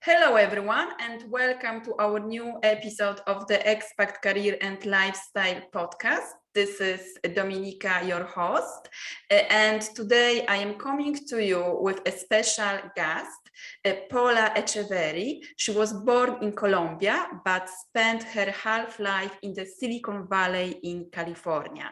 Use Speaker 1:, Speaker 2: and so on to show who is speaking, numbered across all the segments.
Speaker 1: Hello everyone and welcome to our new episode of the Expat Career and Lifestyle podcast. This is Dominika, your host, and today I am coming to you with a special guest, Paula Echeverri. She was born in Colombia but spent her half-life in the Silicon Valley in California.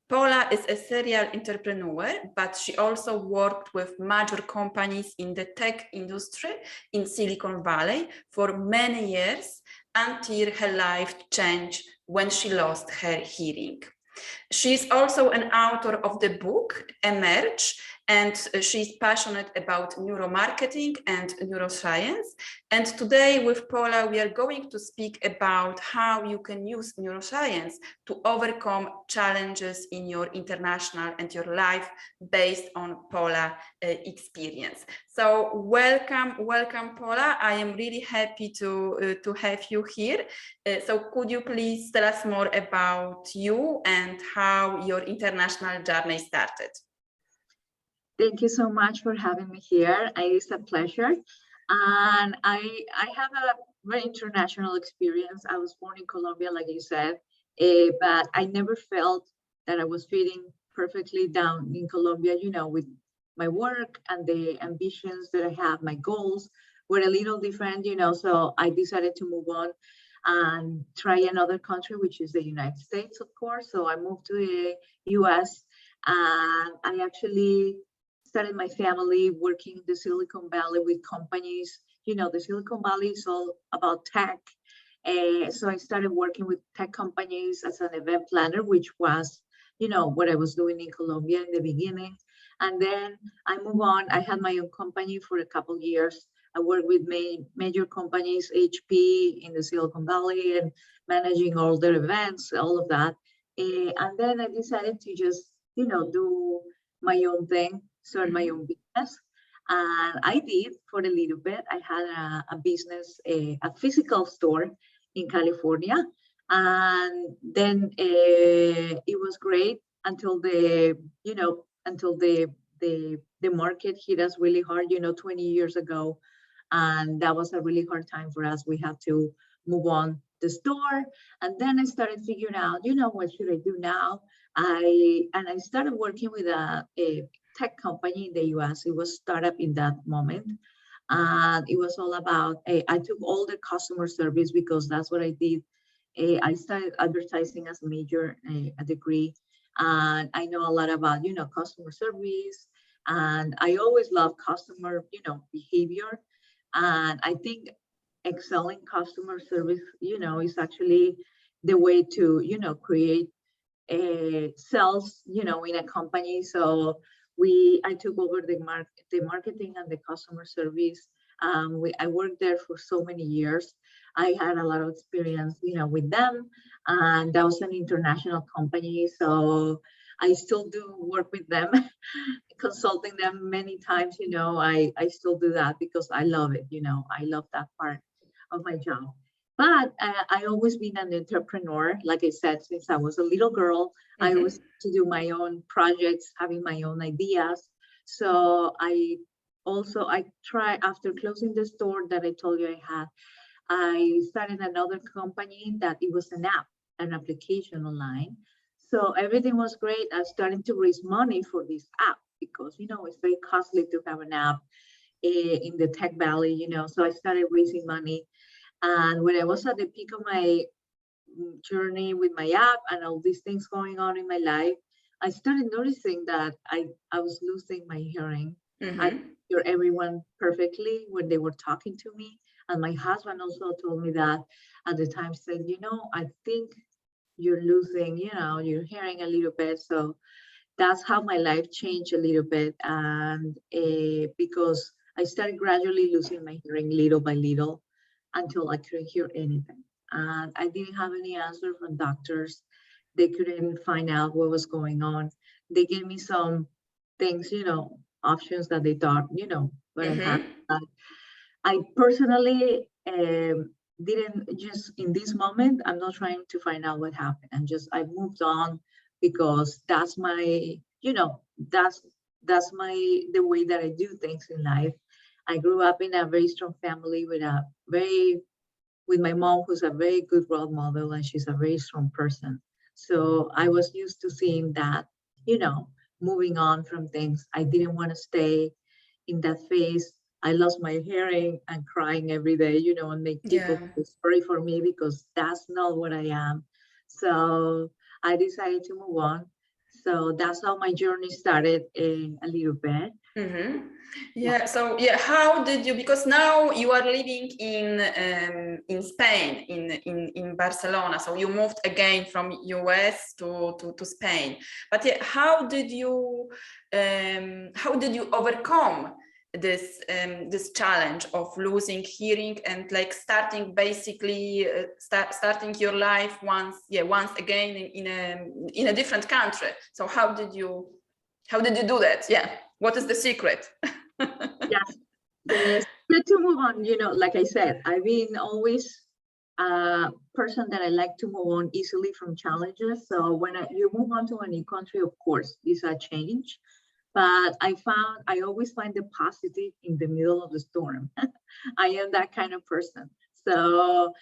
Speaker 1: Paula is a serial entrepreneur, but she also worked with major companies in the tech industry in Silicon Valley for many years until her life changed when she lost her hearing. She is also an author of the book Emerge, and she's passionate about neuromarketing and neuroscience. And today with Paula, we are going to speak about how you can use neuroscience to overcome challenges in your international and your life based on Paula experience. So welcome Paula. I am really happy to have you here. So could you please tell us more about you and how your international journey started?
Speaker 2: Thank you so much for having me here. It's a pleasure. And I have a very international experience. I was born in Colombia, like you said, but I never felt that I was fitting perfectly down in Colombia, with my work and the ambitions that I have, my goals were a little different, so I decided to move on and try another country, which is the United States, of course. So I moved to the US and I actually started my family working in the Silicon Valley with companies. The Silicon Valley is all about tech. So I started working with tech companies as an event planner, which was, what I was doing in Colombia in the beginning. And then I moved on. I had my own company for a couple of years. I worked with major companies, HP in the Silicon Valley, and managing all their events, all of that. And then I decided to just, do my own thing, start my own business. And I did for a little bit. I had a business, a physical store in California. And then it was great until the market hit us really hard, 20 years ago. And that was a really hard time for us. We had to move on the store. And then I started figuring out, what should I do now? I started working with a tech company in the US. It was startup in that moment. And it was all about, I took all the customer service because that's what I did. I started advertising as a major, a degree. And I know a lot about, customer service. And I always love customer, behavior. And I think excelling customer service, is actually the way to, create sales, in a company. So I took over the marketing and the customer service. I worked there for so many years. I had a lot of experience, with them, and that was an international company. So I still do work with them, consulting them many times. I still do that because I love it. I love that part of my job. But I always been an entrepreneur. Like I said, since I was a little girl, I always to do my own projects, having my own ideas. So I try, after closing the store that I told you I had, I started another company that it was an app, an application online. So everything was great. I started to raise money for this app because, it's very costly to have an app in the tech valley, so I started raising money. And when I was at the peak of my journey with my app and all these things going on in my life, I started noticing that I was losing my hearing. I could hear everyone perfectly when they were talking to me. And my husband also told me that at the time, said, I think you're losing, you're hearing a little bit. So that's how my life changed a little bit. And because I started gradually losing my hearing little by little until I couldn't hear anything. And I didn't have any answer from doctors. They couldn't find out what was going on. They gave me some things, options that they thought, what I had. I personally didn't just in this moment, I'm not trying to find out what happened. I moved on because that's my, that's the way that I do things in life. I grew up in a very strong family with my mom, who's a very good role model, and she's a very strong person. So I was used to seeing that, moving on from things. I didn't want to stay in that phase. I lost my hearing and crying every day, and make people
Speaker 1: Yeah.
Speaker 2: feel sorry for me, because that's not what I am. So I decided to move on. So that's how my journey started, a little bit.
Speaker 1: Mm-hmm.
Speaker 2: Yeah.
Speaker 1: Yeah. So yeah, how did you? Because now you are living in Spain, in Barcelona. So you moved again from US to Spain. But yeah, how did you overcome this challenge of losing hearing and like starting basically starting your life once again in a different country? So how did you do that? Yeah. What is the secret?
Speaker 2: Yes. The secret to move on, like I said, I've been always a person that I like to move on easily from challenges. So when you move on to a new country, of course, it's a change. But I always find the positive in the middle of the storm. I am that kind of person. So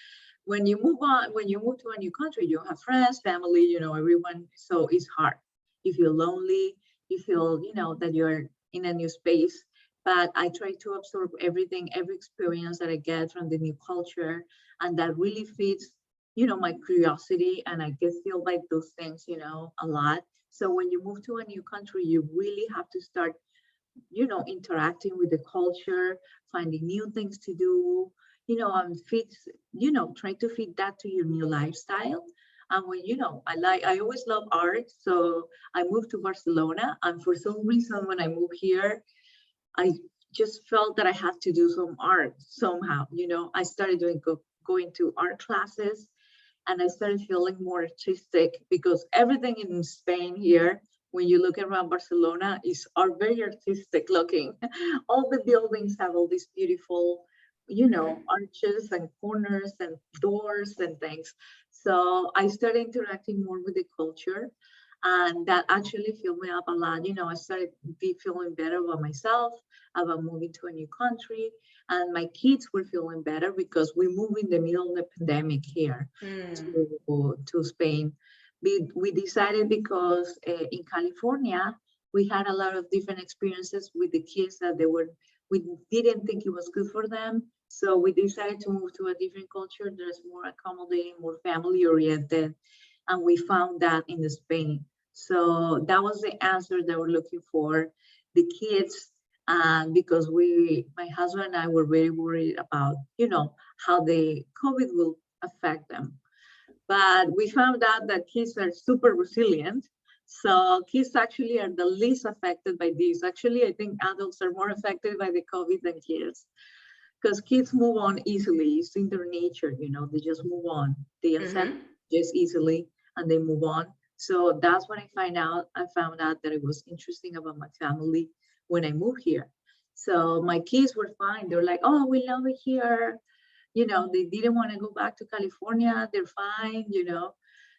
Speaker 2: when you move to a new country, you have friends, family, everyone. So it's hard. You feel lonely. You feel, that you're in a new space. But I try to absorb everything, every experience that I get from the new culture, and that really feeds, my curiosity, and I get filled by those things, a lot. So when you move to a new country, you really have to start, interacting with the culture, finding new things to do, and try to fit that to your new lifestyle. And when, I always love art. So I moved to Barcelona, and for some reason, when I moved here, I just felt that I had to do some art somehow. I started going to art classes, and I started feeling more artistic, because everything in Spain here, when you look around Barcelona, are very artistic looking. All the buildings have all these beautiful, arches and corners and doors and things. So I started interacting more with the culture, and that actually filled me up a lot. I started feeling better about myself, about moving to a new country, and my kids were feeling better, because we moved in the middle of the pandemic here to Spain. We decided, because in California, we had a lot of different experiences with the kids that we didn't think it was good for them. So we decided to move to a different culture that's more accommodating, more family oriented. And we found that in Spain. So that was the answer that we're looking for. The kids, and because my husband and I were very worried about, how the COVID will affect them. But we found out that kids are super resilient. So kids actually are the least affected by this. Actually, I think adults are more affected by the COVID than kids, because kids move on easily. It's in their nature, they just move on. They accept just easily, and they move on. So that's what I found out that it was interesting about my family when I moved here. So my kids were fine. They're like, oh, we love it here. They didn't want to go back to California. They're fine,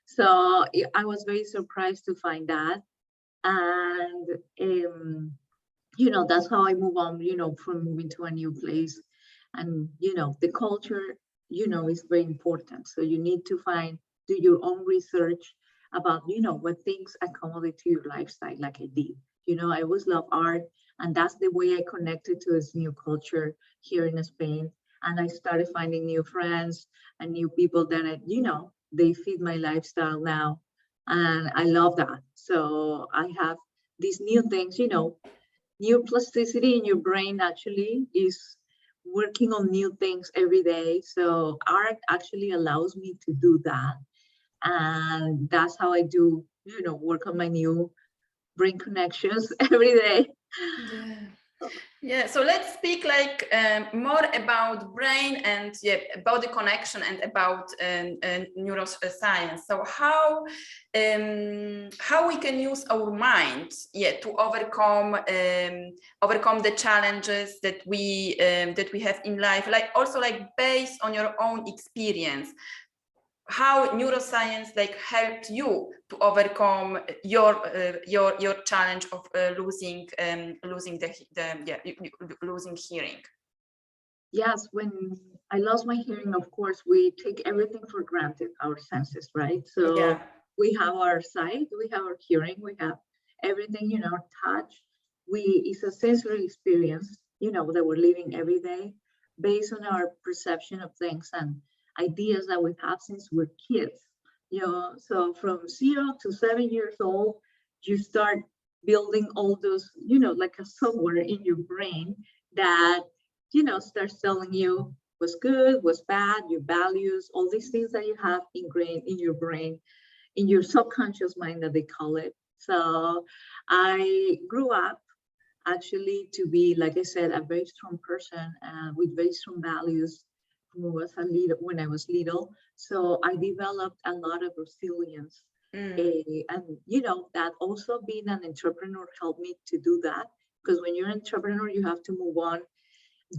Speaker 2: So I was very surprised to find that. And, that's how I move on, from moving to a new place. And, the culture, is very important. So you need to do your own research about, what things accommodate to your lifestyle, like I did. I always love art, and that's the way I connected to this new culture here in Spain. And I started finding new friends and new people that, they fit my lifestyle now. And I love that. So I have these new things, new plasticity in your brain actually is working on new things every day. So art actually allows me to do that. And that's how I do, work on my new brain connections every day.
Speaker 1: Yeah. Yeah, so let's speak like more about brain and about the connection and about neuroscience. So how we can use our mind, to overcome the challenges that we have in life, like also like based on your own experience. how neuroscience like helped you to overcome your challenge of losing losing hearing.
Speaker 2: Yes, when I lost my hearing, of course, we take everything for granted, our senses, right? So
Speaker 1: Yeah.
Speaker 2: we have our sight, we have our hearing, we have everything, touch. It's a sensory experience, that we're living every day based on our perception of things and ideas that we have since we're kids. So from 0 to 7 years old, you start building all those, like a software in your brain that starts telling you what's good, what's bad, your values, all these things that you have ingrained in your brain, in your subconscious mind that they call it. So I grew up actually to be, like I said, a very strong person with very strong values when I was little. So I developed a lot of resilience. And that also being an entrepreneur helped me to do that, because when you're an entrepreneur, you have to move on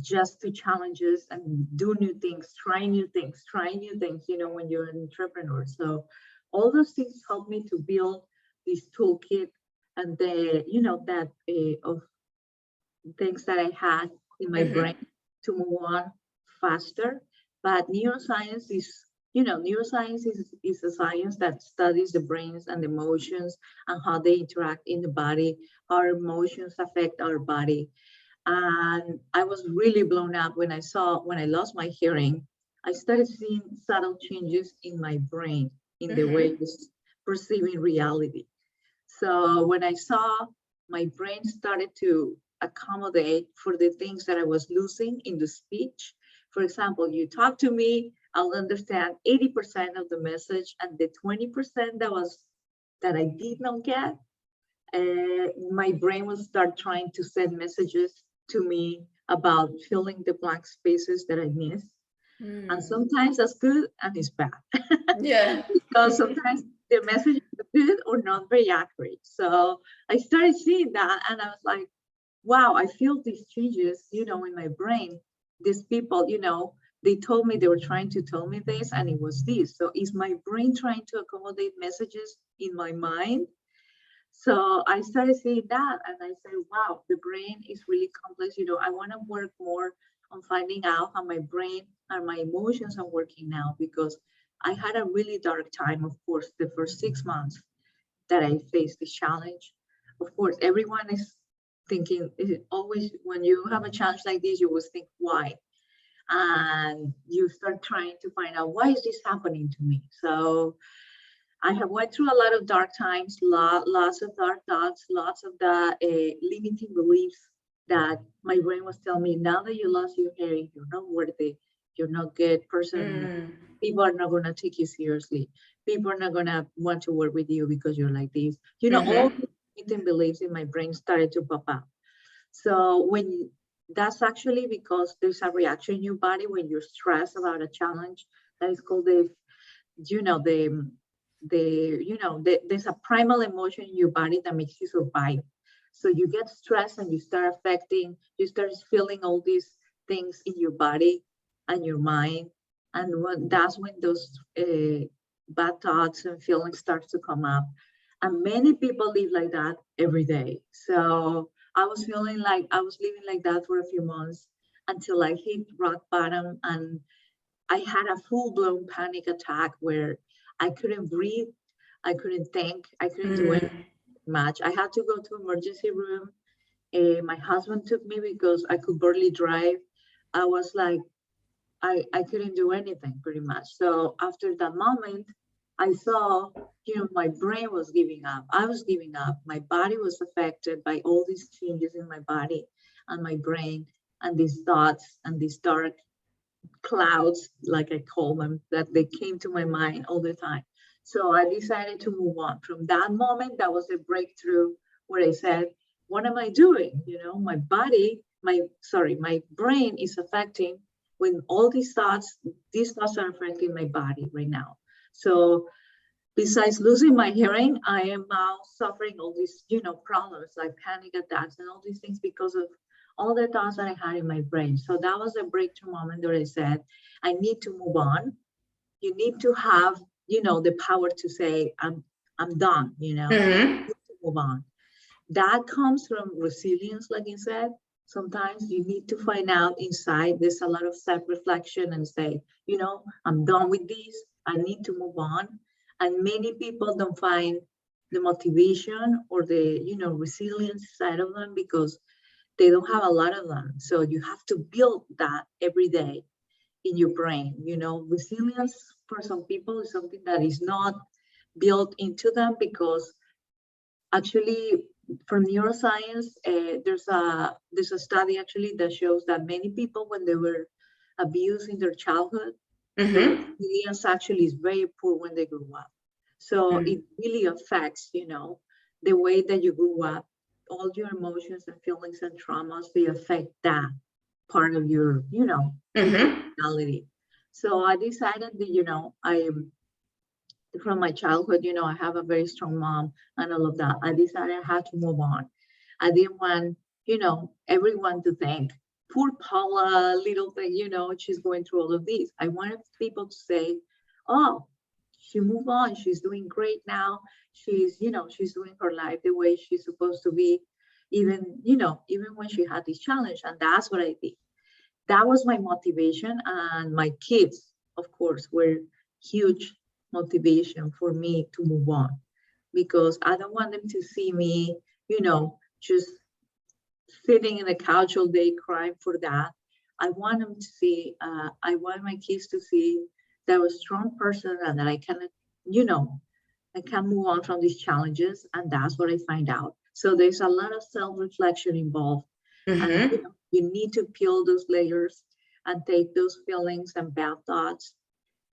Speaker 2: just to challenges and do new things, try new things, when you're an entrepreneur. So all those things helped me to build this toolkit and that of things that I had in my brain to move on faster. But neuroscience is a science that studies the brains and emotions and how they interact in the body, how our emotions affect our body. And I was really blown up when I lost my hearing. I started seeing subtle changes in my brain, in the way it's perceiving reality. So when I saw my brain started to accommodate for the things that I was losing in the speech. For example, you talk to me, I'll understand 80% of the message, and the 20% that I did not get, my brain will start trying to send messages to me about filling the blank spaces that I miss. And sometimes that's good and it's bad.
Speaker 1: Yeah.
Speaker 2: Because sometimes the message is good or not very accurate. So I started seeing that and I was like, wow, I feel these changes, in my brain. These people, they told me they were trying to tell me this and it was this. So is my brain trying to accommodate messages in my mind? So I started seeing that and I said, wow, the brain is really complex. I want to work more on finding out how my brain and my emotions are working now, because I had a really dark time, of course, the first 6 months that I faced this challenge. Of course, everyone is thinking, is it always when you have a challenge like this, you always think, why? And you start trying to find out, why is this happening to me? So I have went through a lot of dark times, lots of dark thoughts, lots of the limiting beliefs that my brain was telling me, now that you lost your hearing, you're not worthy, you're not good person. People are not going to take you seriously. People are not going to want to work with you because you're like this. All the limiting beliefs in my brain started to pop up. So that's actually because there's a reaction in your body when you're stressed about a challenge that is called there's a primal emotion in your body that makes you survive. So you get stressed and you start feeling all these things in your body and your mind. And that's when those bad thoughts and feelings start to come up. And many people live like that every day. So I was feeling like I was living like that for a few months until I hit rock bottom and I had a full-blown panic attack where I couldn't breathe, I couldn't think, I couldn't do anything much. I had to go to emergency room. My husband took me because I could barely drive. I was like, I couldn't do anything pretty much. So after that moment, I saw, my brain was giving up. I was giving up. My body was affected by all these changes in my body and my brain and these thoughts and these dark clouds, like I call them, that they came to my mind all the time. So I decided to move on. From that moment, that was a breakthrough where I said, what am I doing? My brain is affecting when all these thoughts are affecting my body right now. So besides losing my hearing, I am now suffering all these, problems like panic attacks and all these things because of all the thoughts that I had in my brain. So that was a breakthrough moment where I said, I need to move on. you need to have, the power to say, I'm done,
Speaker 1: Mm-hmm.
Speaker 2: to move on. That comes from resilience, like you said. Sometimes you need to find out inside, there's a lot of self-reflection and say, I'm done with this. I need to move on. And many people don't find the motivation or the, resilience side of them because they don't have a lot of them. So you have to build that every day in your brain. Resilience for some people is something that is not built into them because actually from neuroscience, there's a study actually that shows that many people, when they were abused in their childhood, their
Speaker 1: Mm-hmm.
Speaker 2: resilience actually is very poor when they grew up. So it really affects, the way that you grew up. All your emotions and feelings and traumas, they affect that part of your,
Speaker 1: Mm-hmm.
Speaker 2: personality. So I decided that, I from my childhood, I have a very strong mom and all of that. I decided I had to move on. I didn't want, everyone to think, poor Paula, little thing, she's going through all of this. I wanted people to say, oh, she moved on. She's doing great now. She's, she's doing her life the way she's supposed to be, even when she had this challenge. And that's what I did. That was my motivation. And my kids, of course, were huge motivation for me to move on, because I don't want them to see me, just sitting in the couch all day crying for that. I want them to see, I want my kids to see that I'm a strong person and that I can, I can move on from these challenges. And that's what I find out. So there's a lot of self-reflection involved. And
Speaker 1: Mm-hmm.
Speaker 2: you need to peel those layers and take those feelings and bad thoughts.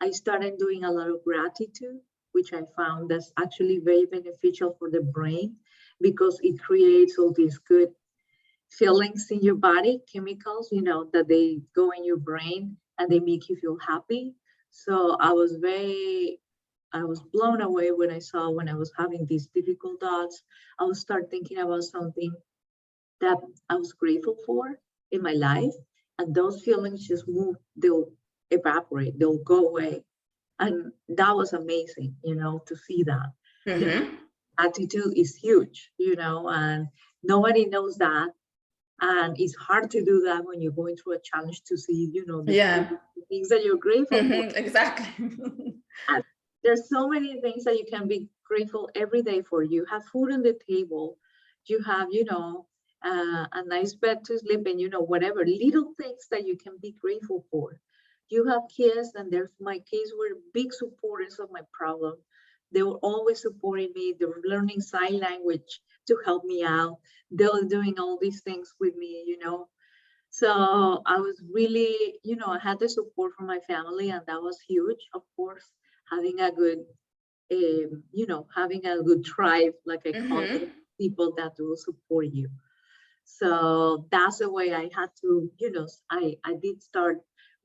Speaker 2: I started doing a lot of gratitude, which I found that's actually very beneficial for the brain because it creates all these good feelings in your body, chemicals, that they go in your brain and they make you feel happy. So I was blown away when I was having these difficult thoughts. I would start thinking about something that I was grateful for in my life. And those feelings just move, they'll evaporate, they'll go away. And that was amazing, to see that.
Speaker 1: Mm-hmm.
Speaker 2: Attitude is huge, and nobody knows that. And it's hard to do that when you're going through a challenge to see,
Speaker 1: Yeah.
Speaker 2: the things that you're grateful for.
Speaker 1: Exactly.
Speaker 2: And there's so many things that you can be grateful every day for. You have food on the table, you have, a nice bed to sleep in, whatever little things that you can be grateful for. You have kids, and my kids were big supporters of my problem. They were always supporting me. They were learning sign language to help me out. They were doing all these things with me, So I was really, I had the support from my family, and that was huge, of course, having a good, having a good tribe, like I call it,
Speaker 1: Mm-hmm.
Speaker 2: people that will support you. So that's the way I had to, I did start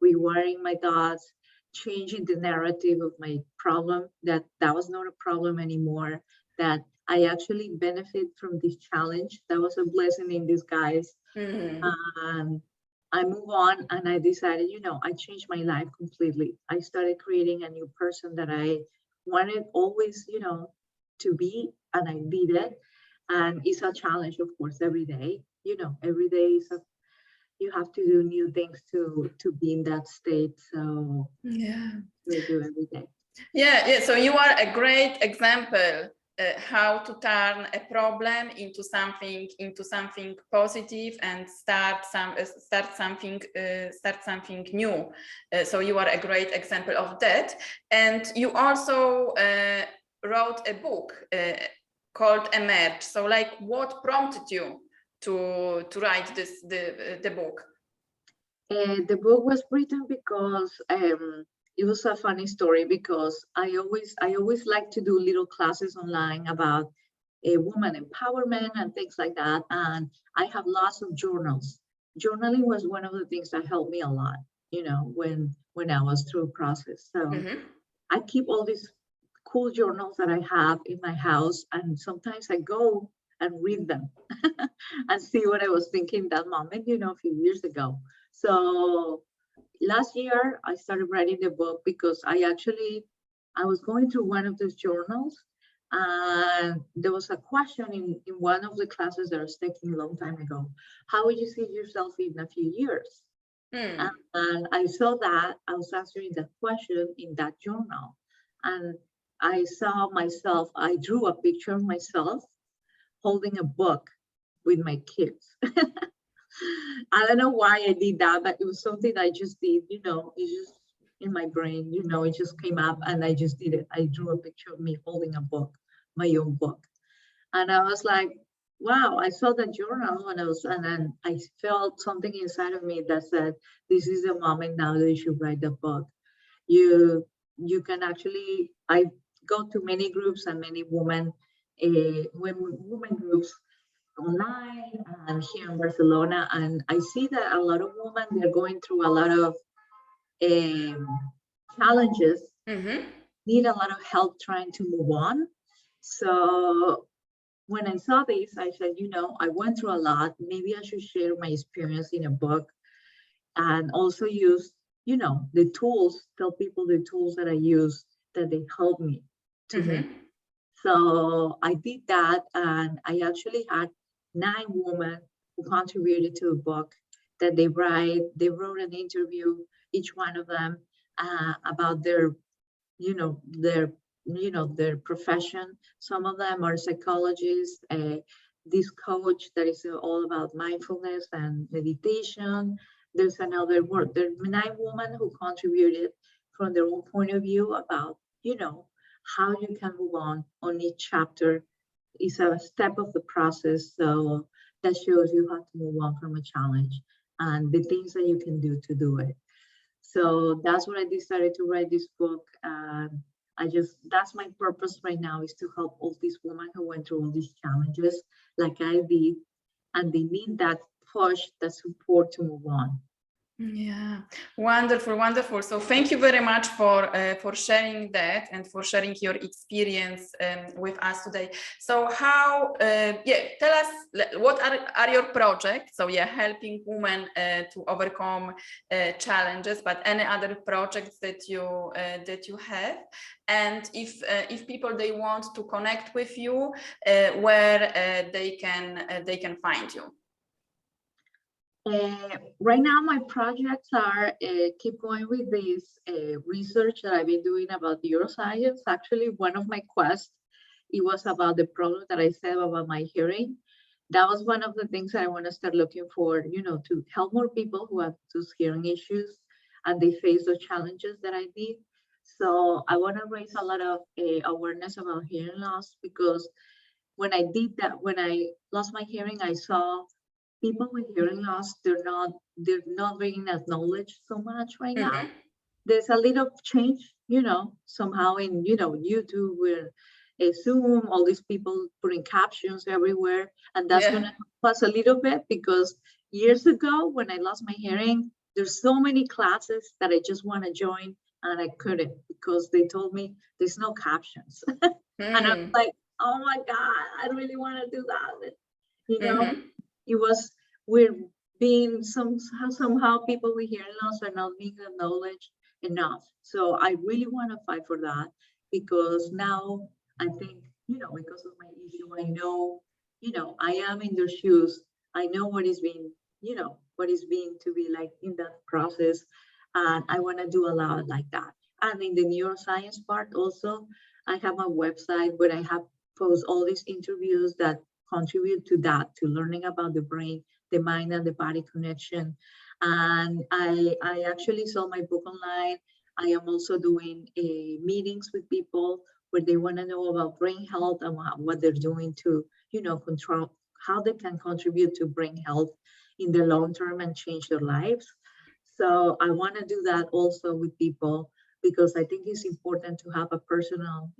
Speaker 2: rewiring my thoughts, changing the narrative of my problem, that was not a problem anymore, that I actually benefit from this challenge. That was a blessing in disguise.
Speaker 1: Mm-hmm.
Speaker 2: And I move on, and I decided, I changed my life completely. I started creating a new person that I wanted always, to be, and I did it. And it's a challenge, of course, every day. Every day you have to do new things to be in that state. So
Speaker 1: Yeah.
Speaker 2: we do every day.
Speaker 1: Yeah. So you are a great example how to turn a problem into something positive and start something new. So you are a great example of that. And you also wrote a book called Emerge. So like, what prompted you to write the book?
Speaker 2: The book was written because it was a funny story, because I always like to do little classes online about woman empowerment and things like that. And I have lots of journals. Journaling was one of the things that helped me a lot, when I was through a process. So
Speaker 1: Mm-hmm.
Speaker 2: I keep all these cool journals that I have in my house, and sometimes I go and read them and see what I was thinking that moment, a few years ago. So last year I started writing the book because I was going through one of those journals, and there was a question in one of the classes that I was taking a long time ago. How would you see yourself in a few years? And I saw that I was answering that question in that journal. And I saw myself, I drew a picture of myself holding a book with my kids. I don't know why I did that, but it was something I just did, it's just in my brain, it just came up and I just did it. I drew a picture of me holding a book, my own book. And I was like, wow, I saw that journal and then I felt something inside of me that said, this is the moment now that you should write the book. You can actually, I go to many groups and many women groups online and here in Barcelona, and I see that a lot of women, they're going through a lot of challenges, need a lot of help trying to move on. So when I saw this, I said, I went through a lot. Maybe I should share my experience in a book and also use, the tools, tell people the tools that I use that they help me to move. So I did that, and I actually had 9 women who contributed to a book that they wrote an interview, each one of them, about their profession. Some of them are psychologists, this coach that is all about mindfulness and meditation. There's another word. There are 9 women who contributed from their own point of view about, how you can move on each chapter is a step of the process. So that shows you how to move on from a challenge and the things that you can do to do it. So that's what I decided to write this book. That's my purpose right now, is to help all these women who went through all these challenges like I did, and they need that push, that support to move on.
Speaker 1: Yeah, wonderful. So thank you very much for sharing that and for sharing your experience with us today. So how, tell us what are your projects? So helping women to overcome challenges, but any other projects that you have, and if people they want to connect with you, where they can find you.
Speaker 2: Right now, my projects are keep going with this research that I've been doing about neuroscience. Actually, one of my quests, it was about the problem that I said about my hearing. That was one of the things that I want to start looking for, to help more people who have those hearing issues and they face those challenges that I did. So I want to raise a lot of awareness about hearing loss, because when I did that, when I lost my hearing, I saw people with hearing loss, they're not being acknowledged so much right now. There's a little change, somehow in, YouTube, where Zoom, all these people putting captions everywhere. And that's going to help us a little bit, because years ago, when I lost my hearing, there's so many classes that I just want to join, and I couldn't, because they told me there's no captions. And I'm like, oh my God, I really want to do that. It was, we're being somehow people with hearing loss are not being acknowledged enough. So I really want to fight for that, because now I think, because of my issue, I know, I am in their shoes. I know what is being to be like in that process. And I want to do a lot like that. And in the neuroscience part also, I have a website where I have post all these interviews that contribute to that, to learning about the brain, the mind and the body connection. And I actually sold my book online. I am also doing meetings with people where they want to know about brain health and what they're doing to, control how they can contribute to brain health in the long term and change their lives. So I want to do that also with people, because I think it's important to have a personal,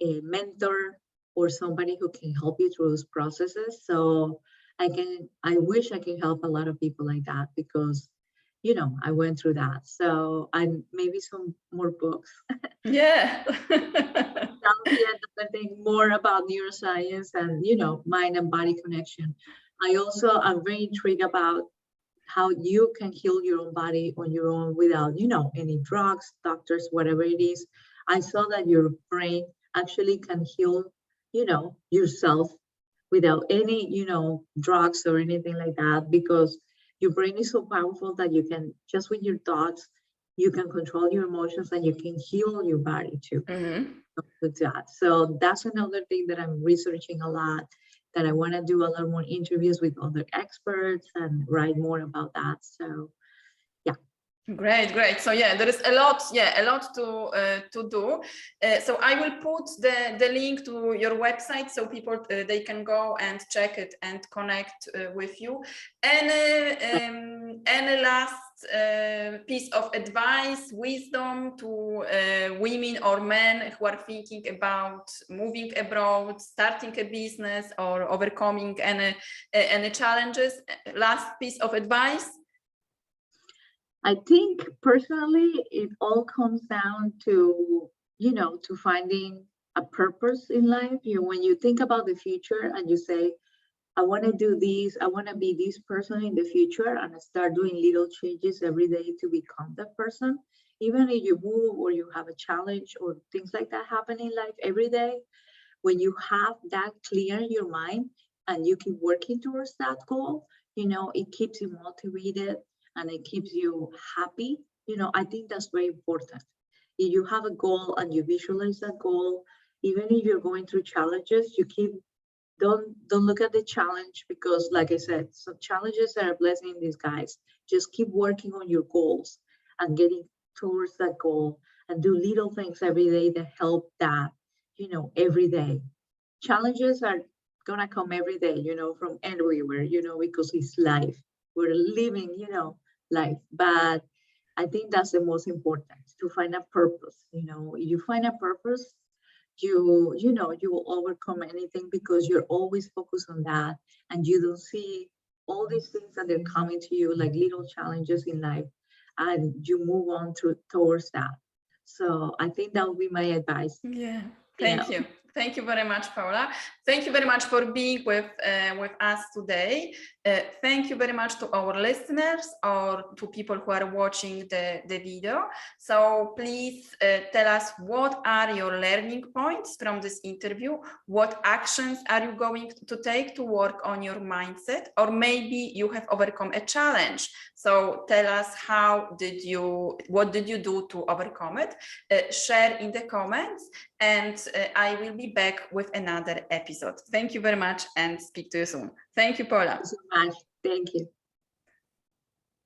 Speaker 2: a mentor or somebody who can help you through those processes. So I wish I can help a lot of people like that, because, I went through that. So maybe some more books.
Speaker 1: Yeah.
Speaker 2: That'll be another thing more about neuroscience and, mind and body connection. I also am very intrigued about how you can heal your own body on your own without, you know, any drugs, doctors, whatever it is. I saw that your brain actually can heal, you know, yourself without any, you know, drugs or anything like that, because your brain is so powerful that you can, just with your thoughts, you can control your emotions and you can heal your body too. With that. So that's another thing that I'm researching a lot, that I want to do a lot more interviews with other experts and write more about that. So yeah.
Speaker 1: Great. So yeah, there is a lot to do. So I will put the link to your website so people they can go and check it and connect with you. Any last piece of advice, wisdom to women or men who are thinking about moving abroad, starting a business, or overcoming any challenges? Last piece of advice.
Speaker 2: I think personally, it all comes down to, you know, to finding a purpose in life. You know, when you think about the future and you say, I want to do this, I want to be this person in the future, and start doing little changes every day to become that person. Even if you move or you have a challenge or things like that happen in life every day, when you have that clear in your mind and you keep working towards that goal, you know, it keeps you motivated and it keeps you happy. You know, I think that's very important. If you have a goal and you visualize that goal, even if you're going through challenges, you keep, don't look at the challenge, because like I said, some challenges are a blessing in disguise. Just keep working on your goals and getting towards that goal, and do little things every day that help that, you know, every day. Challenges are gonna come every day, you know, from everywhere, you know, because it's life. We're living, you know, life. But I think that's the most important, to find a purpose. You know, if you find a purpose, you know, you will overcome anything, because you're always focused on that, and you don't see all these things that they're coming to you like little challenges in life, and you move on towards that. So I think that would be my advice.
Speaker 1: Yeah,
Speaker 2: You know.
Speaker 1: Thank you very much, Paula. Thank you very much for being with us today. Thank you very much to our listeners, or to people who are watching the video. So please tell us, what are your learning points from this interview? What actions are you going to take to work on your mindset? Or maybe you have overcome a challenge. So tell us, what did you do to overcome it? Share in the comments, and I will be back with another episode. Thank you very much, and speak to you soon. Thank you, Paula.
Speaker 2: Thank you so much. Thank you.